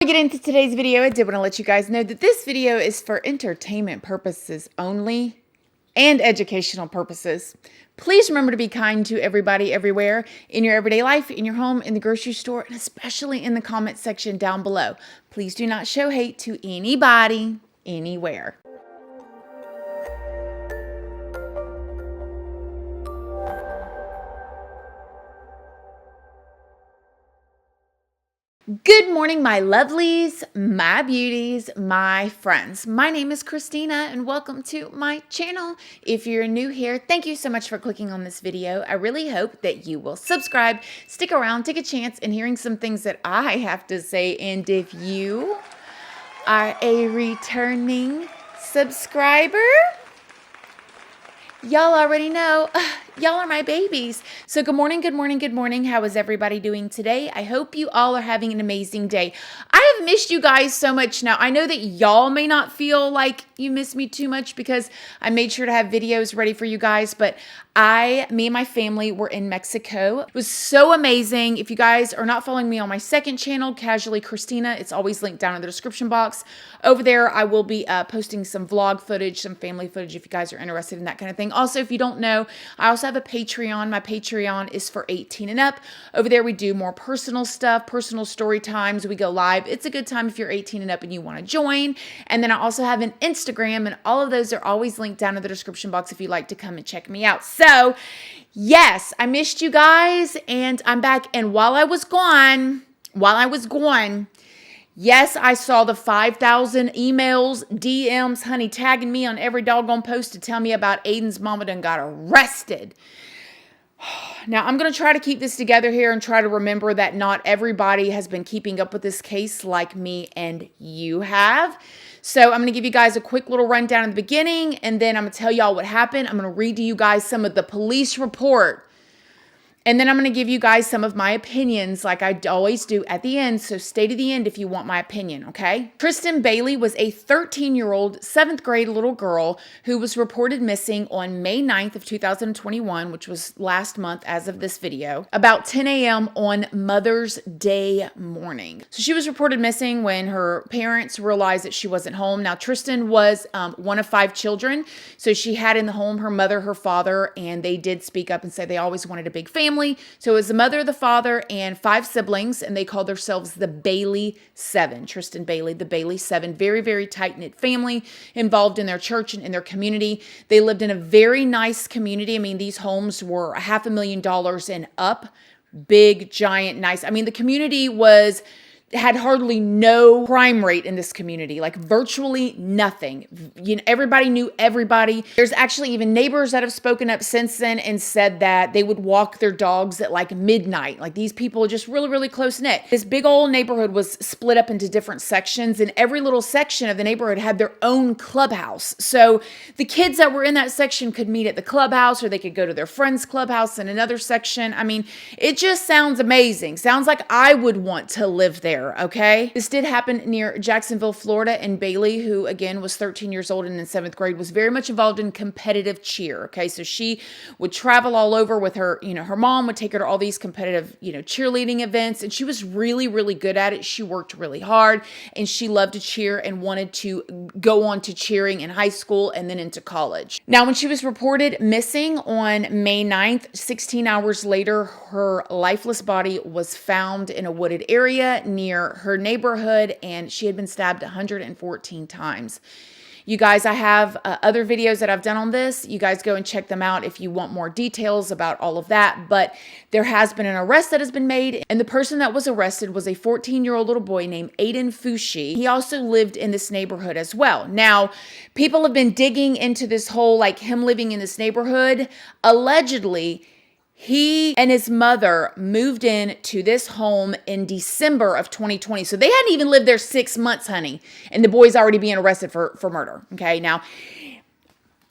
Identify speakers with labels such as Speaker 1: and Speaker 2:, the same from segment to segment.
Speaker 1: Before we get into today's video, I did want to let you guys know that this video is for entertainment purposes only and educational purposes. Please remember to be kind to everybody everywhere in your everyday life, in your home, in the grocery store, and especially in the comment section down below. Please do not show hate to anybody, anywhere. Good morning, my lovelies, my beauties, my friends. My name is Christina and welcome to my channel. If you're new here, thank you so much for clicking on this video. I really hope that you will subscribe, stick around, take a chance in hearing some things that I have to say. And if you are a returning subscriber, y'all already know, y'all are my babies. So good morning, good morning, good morning. How is everybody doing today? I hope you all are having an amazing day. I have missed you guys so much now. I know that y'all may not feel like you miss me too much because I made sure to have videos ready for you guys, but me and my family were in Mexico. It was so amazing. If you guys are not following me on my second channel, Casually Christina, it's always linked down in the description box. Over there, I will be posting some vlog footage, some family footage if you guys are interested in that kind of thing. Also, if you don't know, I also have a Patreon. My Patreon is for 18 and up. Over there, we do more personal stuff, personal story times. We go live. It's a good time if you're 18 and up and you want to join. And then I also have an Instagram, and all of those are always linked down in the description box if you'd like to come and check me out. So, yes, I missed you guys, and I'm back. And while I was gone, yes, I saw the 5,000 emails, DMs, honey, tagging me on every doggone post to tell me about Aiden's mama done got arrested. Now, I'm going to try to keep this together here and try to remember that not everybody has been keeping up with this case like me and you have. So I'm going to give you guys a quick little rundown in the beginning, and then I'm going to tell y'all what happened. I'm going to read to you guys some of the police report. And then I'm going to give you guys some of my opinions like I always do at the end. So stay to the end if you want my opinion, okay? Tristyn Bailey was a 13-year-old, 7th grade little girl who was reported missing on May 9th of 2021, which was last month as of this video, about 10 a.m. on Mother's Day morning. So she was reported missing when her parents realized that she wasn't home. Now, Tristyn was one of 5 children. So she had in the home her mother, her father, and they did speak up and say they always wanted a big family. So it was the mother, the father, and 5 siblings, and they called themselves the Bailey 7. Tristyn Bailey, the Bailey 7. Very, very tight-knit family involved in their church and in their community. They lived in a very nice community. I mean, these homes were $500,000 and up. Big, giant, nice. I mean, the community had hardly no crime rate in this community, like virtually nothing. You know, everybody knew everybody. There's actually even neighbors that have spoken up since then and said that they would walk their dogs at like midnight. Like these people are just really, really close knit. This big old neighborhood was split up into different sections, and every little section of the neighborhood had their own clubhouse. So the kids that were in that section could meet at the clubhouse, or they could go to their friend's clubhouse in another section. I mean, it just sounds amazing. Sounds like I would want to live there. Okay. This did happen near Jacksonville, Florida, and Bailey, who again was 13 years old and in 7th grade, was very much involved in competitive cheer. Okay. So she would travel all over with her, her mom would take her to all these competitive, cheerleading events, and she was really, really good at it. She worked really hard and she loved to cheer and wanted to go on to cheering in high school and then into college. Now, when she was reported missing on May 9th, 16 hours later, her lifeless body was found in a wooded area near her neighborhood, and she had been stabbed 114 times. You guys, I have other videos that I've done on this. You guys go and check them out if you want more details about all of that. But there has been an arrest that has been made, and the person that was arrested was a 14-year-old little boy named Aiden Fucci. He also lived in this neighborhood as well. Now, people have been digging into this whole, like, him living in this neighborhood. Allegedly, he and his mother moved in to this home in December of 2020. So they hadn't even lived there 6 months, honey. And the boy's already being arrested for murder. Okay, now,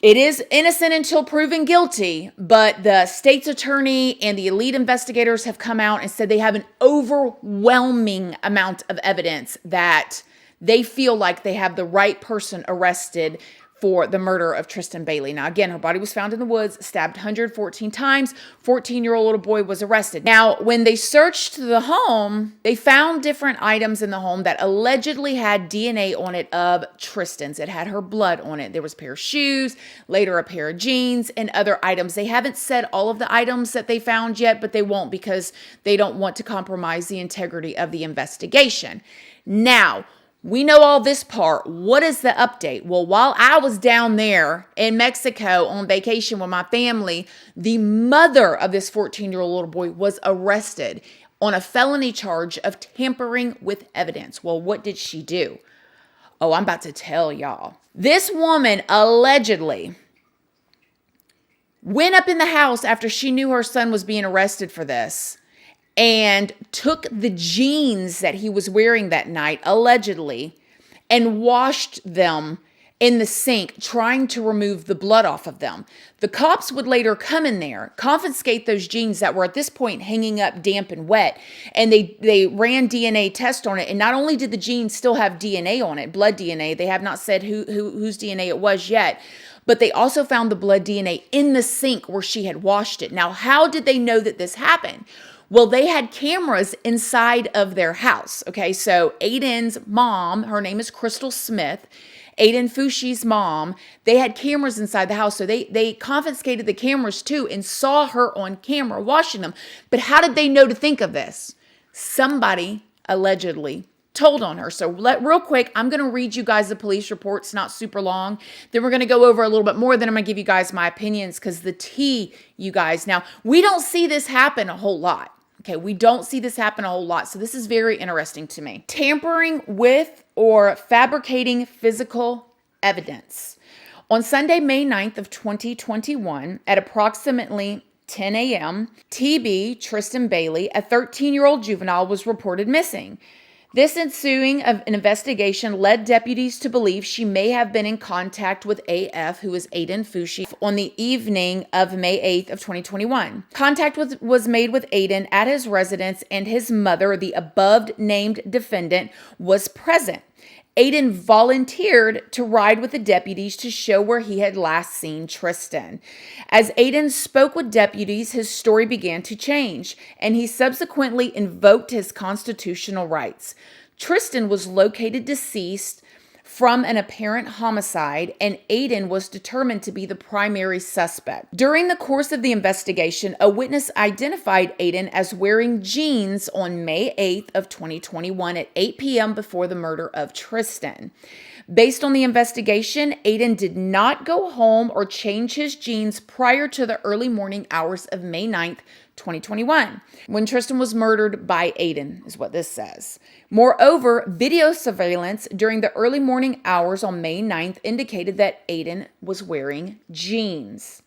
Speaker 1: it is innocent until proven guilty, but the state's attorney and the elite investigators have come out and said they have an overwhelming amount of evidence that they feel like they have the right person arrested for the murder of Tristyn Bailey. Now, again, her body was found in the woods, stabbed 114 times. 14-year-old little boy was arrested. Now, when they searched the home, they found different items in the home that allegedly had DNA on it of Tristyn's. It had her blood on it. There was a pair of shoes, later a pair of jeans, and other items. They haven't said all of the items that they found yet, but they won't because they don't want to compromise the integrity of the investigation. Now, we know all this part. What is the update? Well, while I was down there in Mexico on vacation with my family, the mother of this 14-year-old little boy was arrested on a felony charge of tampering with evidence. Well, what did she do? Oh, I'm about to tell y'all. This woman allegedly went up in the house after she knew her son was being arrested for this and took the jeans that he was wearing that night, allegedly, and washed them in the sink, trying to remove the blood off of them. The cops would later come in there, confiscate those jeans that were at this point hanging up damp and wet, and they ran DNA test on it. And not only did the jeans still have DNA on it, blood DNA, they have not said whose DNA it was yet, but they also found the blood DNA in the sink where she had washed it. Now, how did they know that this happened? Well, they had cameras inside of their house. Okay, so Aiden's mom, her name is Crystal Smith, Aiden Fucci's mom, they had cameras inside the house. So they confiscated the cameras too and saw her on camera washing them. But how did they know to think of this? Somebody allegedly told on her. So real quick, I'm going to read you guys the police reports, not super long. Then we're going to go over a little bit more. Then I'm going to give you guys my opinions because the tea, you guys. Now, we don't see this happen a whole lot. Okay, we don't see this happen a whole lot. So this is very interesting to me. Tampering with or fabricating physical evidence. On Sunday, May 9th of 2021, at approximately 10 a.m., TB, Tristyn Bailey, a 13-year-old juvenile, was reported missing. This ensuing of an investigation led deputies to believe she may have been in contact with AF, who is Aiden Fucci, on the evening of May 8th of 2021. Contact was made with Aiden at his residence, and his mother, the above-named defendant, was present. Aiden volunteered to ride with the deputies to show where he had last seen Tristyn. As Aiden spoke with deputies, his story began to change, and he subsequently invoked his constitutional rights. Tristyn was located deceased from an apparent homicide, and Aiden was determined to be the primary suspect. During the course of the investigation, a witness identified Aiden as wearing jeans on May 8th of 2021 at 8 p.m. before the murder of Tristyn. Based on the investigation, Aiden did not go home or change his jeans prior to the early morning hours of May 9th, 2021, when Tristyn was murdered by Aiden, is what this says. Moreover, video surveillance during the early morning hours on May 9th indicated that Aiden was wearing jeans.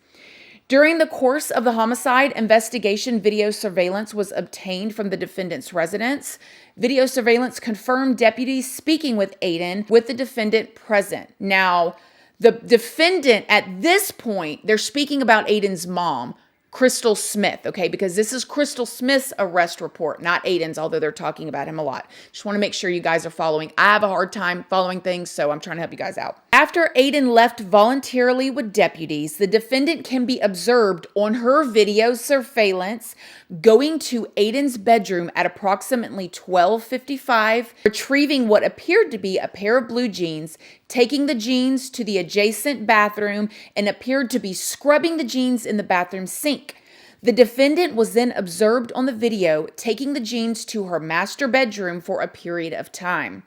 Speaker 1: During the course of the homicide investigation, video surveillance was obtained from the defendant's residence. Video surveillance confirmed deputies speaking with Aiden with the defendant present. Now, the defendant at this point, they're speaking about Aiden's mom, Crystal Smith, okay, because this is Crystal Smith's arrest report, not Aiden's, although they're talking about him a lot. Just want to make sure you guys are following. I have a hard time following things, so I'm trying to help you guys out. After Aiden left voluntarily with deputies, the defendant can be observed on her video surveillance going to Aiden's bedroom at approximately 12:55, retrieving what appeared to be a pair of blue jeans, taking the jeans to the adjacent bathroom, and appeared to be scrubbing the jeans in the bathroom sink. The defendant was then observed on the video taking the jeans to her master bedroom for a period of time.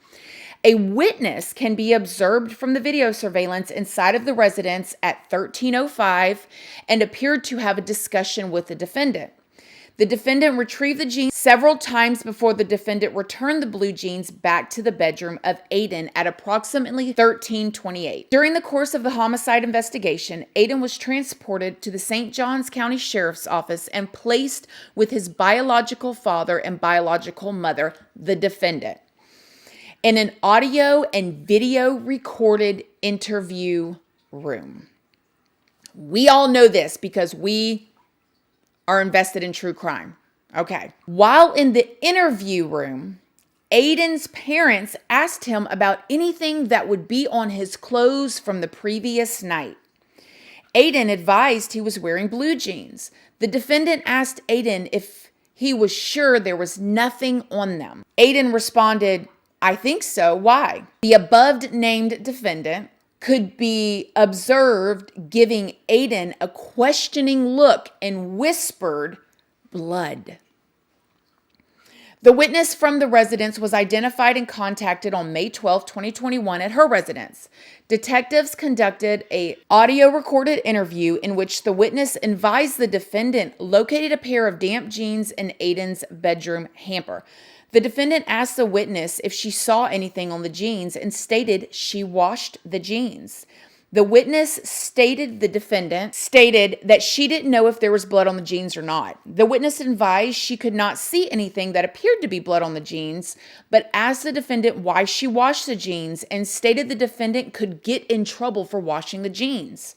Speaker 1: A witness can be observed from the video surveillance inside of the residence at 13:05 and appeared to have a discussion with the defendant. The defendant retrieved the jeans several times before the defendant returned the blue jeans back to the bedroom of Aiden at approximately 13:28. During the course of the homicide investigation, Aiden was transported to the St. Johns County Sheriff's Office and placed with his biological father and biological mother, the defendant, in an audio and video recorded interview room. We all know this because we are invested in true crime. Okay. While in the interview room, Aiden's parents asked him about anything that would be on his clothes from the previous night. Aiden advised he was wearing blue jeans. The defendant asked Aiden if he was sure there was nothing on them. Aiden responded, "I think so. Why?" The above named defendant could be observed giving Aiden a questioning look and whispered, "Blood." The witness from the residence was identified and contacted on May 12, 2021 at her residence. Detectives conducted an audio recorded interview in which the witness advised the defendant located a pair of damp jeans in Aiden's bedroom hamper. The defendant asked the witness if she saw anything on the jeans and stated she washed the jeans. The witness stated the defendant stated that she didn't know if there was blood on the jeans or not. The witness advised she could not see anything that appeared to be blood on the jeans, but asked the defendant why she washed the jeans and stated the defendant could get in trouble for washing the jeans.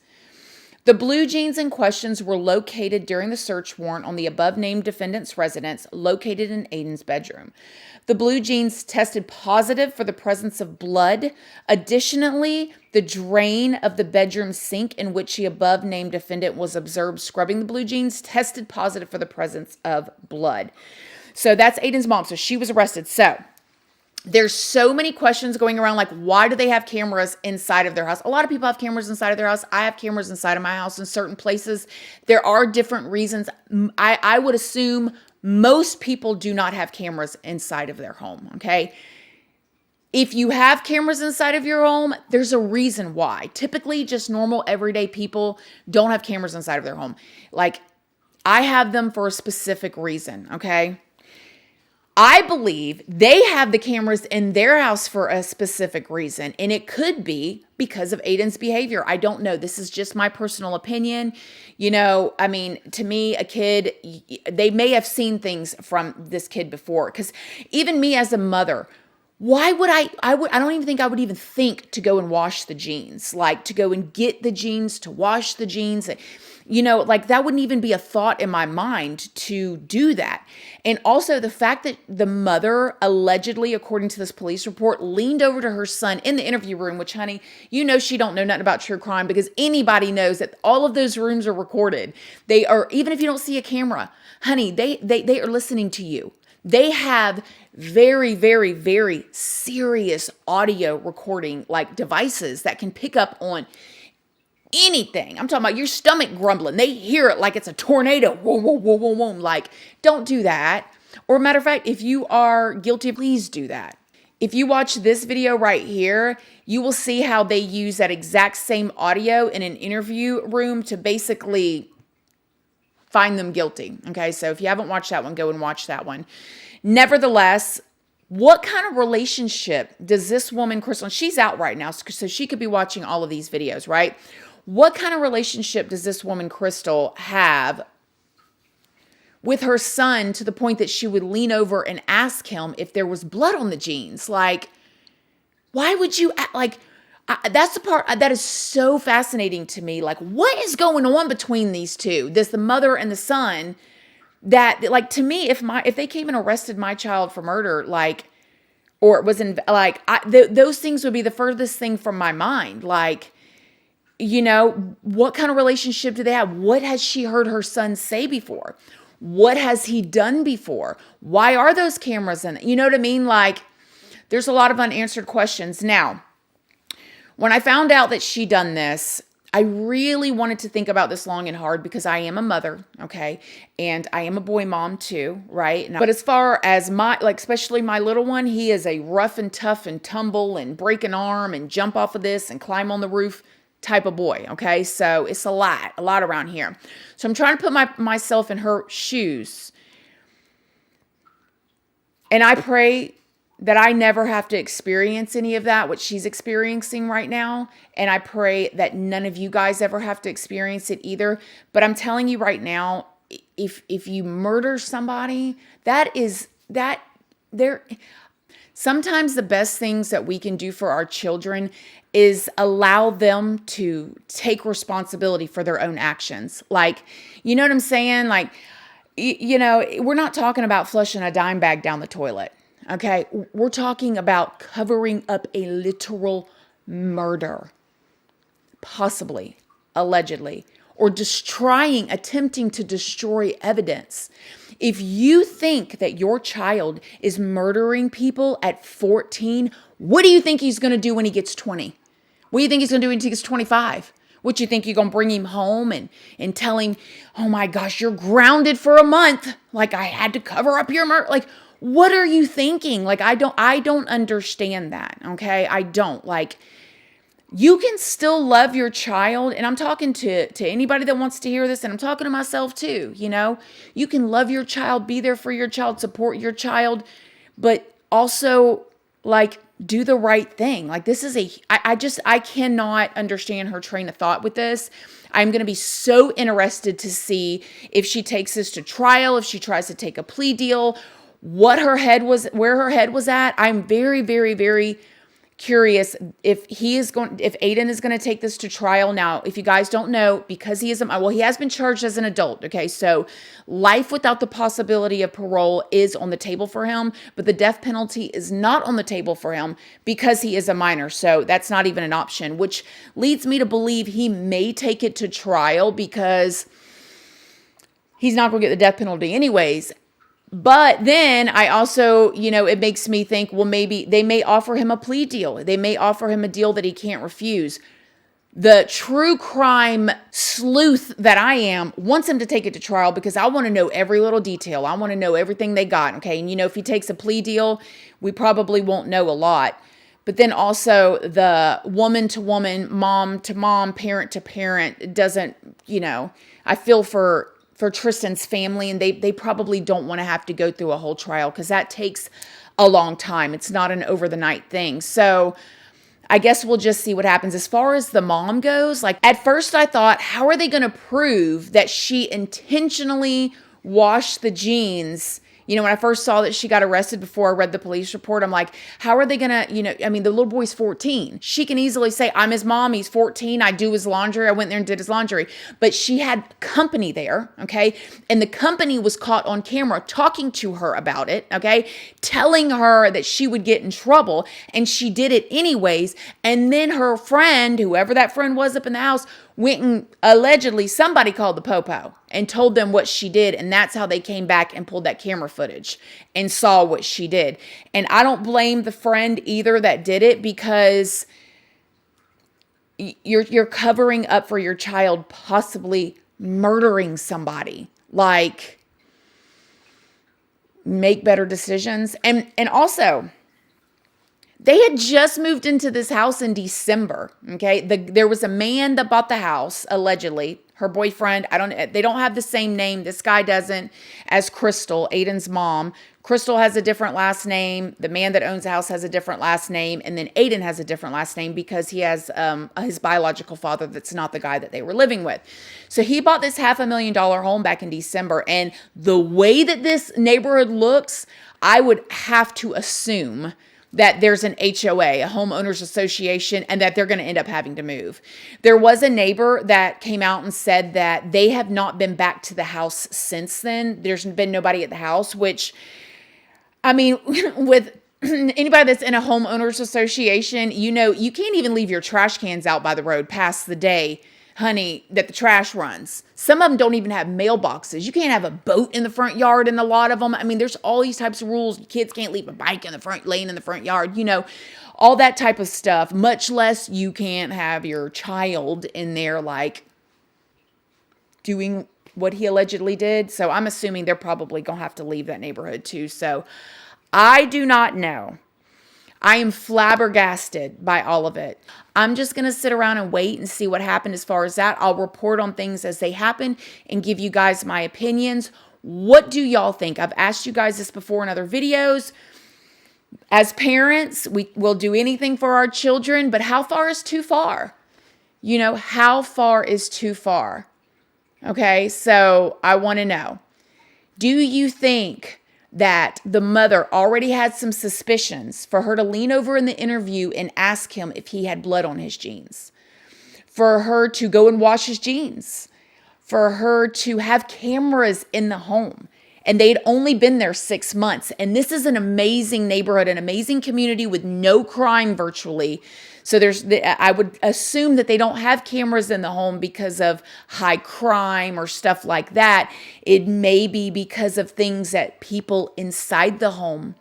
Speaker 1: The blue jeans in questions were located during the search warrant on the above-named defendant's residence located in Aiden's bedroom. The blue jeans tested positive for the presence of blood. Additionally, the drain of the bedroom sink in which the above-named defendant was observed scrubbing the blue jeans tested positive for the presence of blood. So that's Aiden's mom. So she was arrested. So there's so many questions going around, like, why do they have cameras inside of their house? A lot of people have cameras inside of their house. I have cameras inside of my house in certain places. There are different reasons. I would assume most people do not have cameras inside of their home, okay? If you have cameras inside of your home, there's a reason why. Typically, just normal, everyday people don't have cameras inside of their home. Like, I have them for a specific reason, okay? I believe they have the cameras in their house for a specific reason, and it could be because of Aiden's behavior. I don't know. This is just my personal opinion. You know, I mean, to me, a kid, they may have seen things from this kid before, because even me as a mother, why would I don't even think I would even think to go and wash the jeans, like to go and get the jeans, to wash the jeans. You know, like that wouldn't even be a thought in my mind to do that. And also the fact that the mother allegedly, according to this police report, leaned over to her son in the interview room, which, honey, you know she don't know nothing about true crime, because anybody knows that all of those rooms are recorded. They are, even if you don't see a camera, honey, they are listening to you. They have very, very, very serious audio recording like devices that can pick up on anything. I'm talking about your stomach grumbling. They hear it like it's a tornado. Whoa, whoa, whoa, whoa, whoa. Like, don't do that. Or matter of fact, if you are guilty, please do that. If you watch this video right here, you will see how they use that exact same audio in an interview room to basically find them guilty. Okay, so if you haven't watched that one, go and watch that one. Nevertheless, what kind of relationship does this woman, Crystal, she's out right now, so she could be watching all of these videos, right? What kind of relationship does this woman, Crystal, have with her son to the point that she would lean over and ask him if there was blood on the jeans? Like, why would you, like, that's the part that is so fascinating to me. Like, what is going on between these two? The mother and the son, that, like, to me, if they came and arrested my child for murder, like, or it was in, like, those things would be the furthest thing from my mind. Like, you know, what kind of relationship do they have? What has she heard her son say before? What has he done before? Why are those cameras in it? You know what I mean? Like, there's a lot of unanswered questions. Now, when I found out that she done this, I really wanted to think about this long and hard, because I am a mother, okay? And I am a boy mom too, right? But as far as especially my little one, he is a rough and tough and tumble and break an arm and jump off of this and climb on the roof type of boy, okay? So it's a lot around here. So I'm trying to put myself in her shoes. And I pray that I never have to experience any of that, what she's experiencing right now. And I pray that none of you guys ever have to experience it either. But I'm telling you right now, if you murder somebody, sometimes the best things that we can do for our children is allow them to take responsibility for their own actions. Like, you know what I'm saying? Like, you know, we're not talking about flushing a dime bag down the toilet. Okay, we're talking about covering up a literal murder, possibly, allegedly, or attempting to destroy evidence. If you think that your child is murdering people at 14, what do you think he's going to do when he gets 20? What do you think he's going to do when he gets 25? What, you think you're going to bring him home and tell him, oh my gosh, you're grounded for a month. Like, I had to cover up your murder. Like, what are you thinking? Like, I don't understand that. Okay. I don't. Like, you can still love your child. And I'm talking to anybody that wants to hear this. And I'm talking to myself too. You know, you can love your child, be there for your child, support your child, but also, like, do the right thing. Like, this is I cannot understand her train of thought with this. I'm going to be so interested to see if she takes this to trial, if she tries to take a plea deal, where her head was at. I'm very, very, very curious if Aiden is going to take this to trial. Now, if you guys don't know, because he has been charged as an adult. Okay. So life without the possibility of parole is on the table for him, but the death penalty is not on the table for him because he is a minor. So that's not even an option, which leads me to believe he may take it to trial because he's not going to get the death penalty anyways. But then I also, it makes me think, well, maybe they may offer him a plea deal. They may offer him a deal that he can't refuse. The true crime sleuth that I am wants him to take it to trial because I want to know every little detail. I want to know everything they got. Okay. And if he takes a plea deal, we probably won't know a lot. But then also the woman to woman, mom to mom, parent to parent doesn't, I feel for Tristyn's family, and they probably don't want to have to go through a whole trial because that takes a long time. It's not an over the night thing. So I guess we'll just see what happens. As far as the mom goes, like, at first I thought, how are they going to prove that she intentionally washed the jeans? When I first saw that she got arrested before I read the police report, I'm like, how are they going to, the little boy's 14. She can easily say, I'm his mom. He's 14. I do his laundry. I went there and did his laundry. But she had company there, okay? And the company was caught on camera talking to her about it, okay? Telling her that she would get in trouble. And she did it anyways. And then her friend, whoever that friend was up in the house, went and allegedly somebody called the popo and told them what she did. And that's how they came back and pulled that camera footage and saw what she did. And I don't blame the friend either that did it because you're covering up for your child possibly murdering somebody. Like, make better decisions. And also, they had just moved into this house in December, okay? There was a man that bought the house, allegedly. Her boyfriend, they don't have the same name. This guy doesn't, as Crystal, Aiden's mom. Crystal has a different last name. The man that owns the house has a different last name. And then Aiden has a different last name because he has his biological father that's not the guy that they were living with. So he bought this $500,000 home back in December. And the way that this neighborhood looks, I would have to assume that there's an HOA, a homeowners association, and that they're going to end up having to move. There was a neighbor that came out and said that they have not been back to the house since then. There's been nobody at the house, which, with anybody that's in a homeowners association, you can't even leave your trash cans out by the road past the day, honey, that the trash runs. Some of them don't even have mailboxes. You can't have a boat in the front yard in a lot of them. There's all these types of rules. Kids can't leave a bike in the front lane in the front yard, all that type of stuff, much less you can't have your child in there, like, doing what he allegedly did. So I'm assuming they're probably going to have to leave that neighborhood too. So I do not know. I am flabbergasted by all of it. I'm just going to sit around and wait and see what happened as far as that. I'll report on things as they happen and give you guys my opinions. What do y'all think? I've asked you guys this before in other videos. As parents, we will do anything for our children, but how far is too far? How far is too far? Okay, so I want to know, do you think that the mother already had some suspicions for her to lean over in the interview and ask him if he had blood on his jeans, for her to go and wash his jeans, for her to have cameras in the home and they'd only been there 6 months. And this is an amazing neighborhood, an amazing community with no crime virtually. So I would assume that they don't have cameras in the home because of high crime or stuff like that. It may be because of things that people inside the home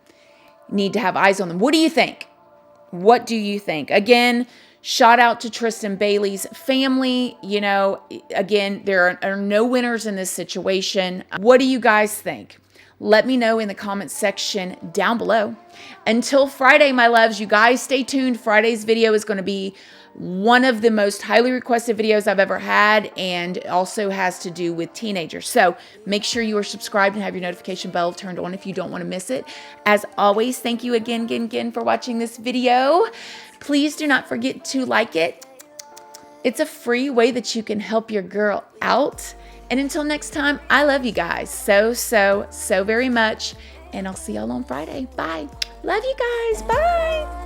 Speaker 1: need to have eyes on them. What do you think? What do you think? Again, shout out to Tristyn Bailey's family. You know, again, there are no winners in this situation. What do you guys think? Let me know in the comments section down below. Until Friday, my loves, you guys stay tuned. Friday's video is going to be one of the most highly requested videos I've ever had, and also has to do with teenagers. So make sure you are subscribed and have your notification bell turned on if you don't want to miss it. As always, thank you again for watching this video. Please do not forget to like it. It's a free way that you can help your girl out. And until next time, I love you guys so very much. And I'll see y'all on Friday. Bye. Love you guys. Bye.